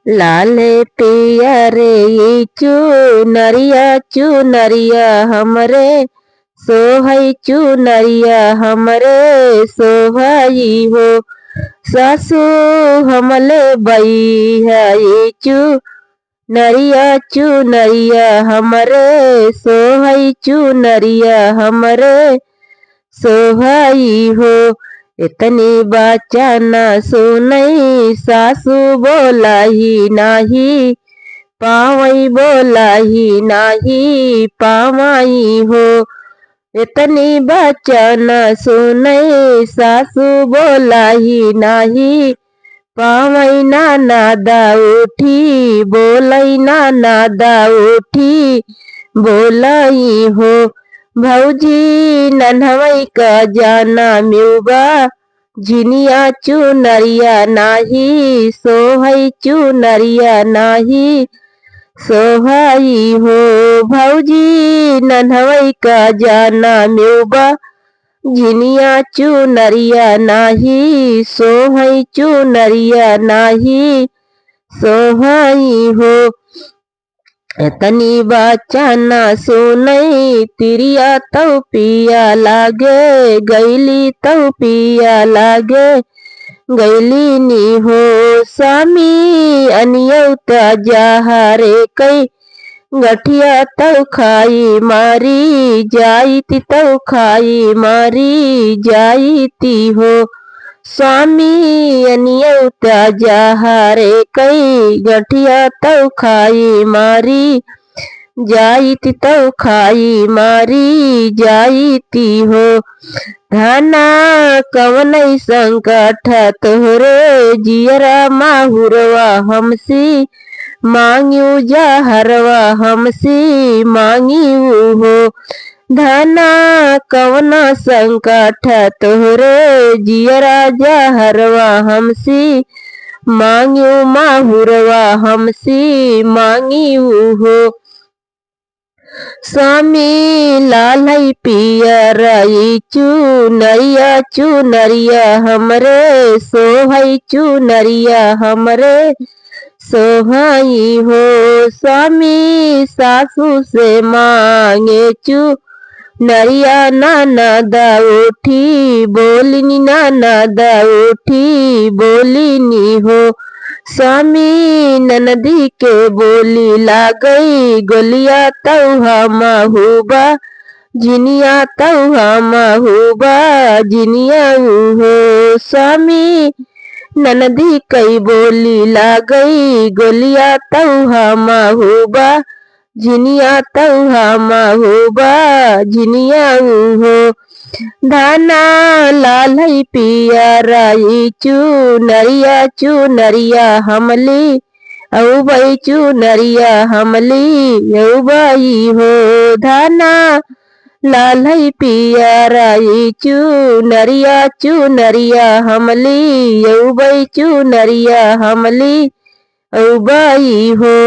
लाले पिया रे चुनरिया चुनरिया हमरे सोहई चुनरिया हमरे सोहई हो। सासू हमले बई है चुनरिया चुनरिया हमरे सोहई चुनरिया हमरे सोहई हो। इतनी बचना सुनई सासू बोलाई नाही पावई बोलाई नाही पावई हो। इतनी बचना सुनई सासू बोलाई नाही पावई ना नादा उठी बोलई ना नादा उठी बोलई हो। भौजी नन्हवई का जाना म्युबा झिनिया चुनरिया नाही सोहई चुनरिया नाही सोहई हो। भौजी नन्हवई का जाना म्युबा झिनिया चुनरिया नाही सोहई चुनरिया नाही सोहई हो। तनी बचना सुनई तिरिया तौ पिया लागे गैली तौ पिया लागे गैली नी हो। स्वामी अनियौता जहारे कई गठिया तौ खाई मारी जाईती तौ खाई मारी जाईती हो। स्वामी अनियौता जहारे कई गठिया तौ खाई मारी जाईती तौ खाई मारी जाईती हो। धना कवनई संकट तोहरे जियरा माहुरवा हमसी मांग्यू जहरवा हमसी मांग्यू हो। धना कवना संकट तोहरे जियरा जहरवा हमसी मांग्यू माहुरवा हमसी मांग्यू हो। स्वामी लालई पियरई चुनरिया चुनरिया हमरे सोहई चुनरिया हमरे सोहई हो। स्वामी सासू से मांगे चुनरिया ननदा उठी बोलिनी ननदा उठी बोलिनी हो। स्वामी ननदी के बोली लागई गोलिया तौहा महुबा जिनिया तौहा महुबा जिनिया हो। स्वामी ननदी कई बोली लागई गोलिया तौहा महुबा जिनिया तौहा महुबा जिनिया हो। धना लालई पियरई चुनरिया चुनरिया हमली औबई चुनरिया हमली औबई हो। धना लालई पियरई चुनरिया चुनरिया हमली औबई चुनरिया हमली औबई हो।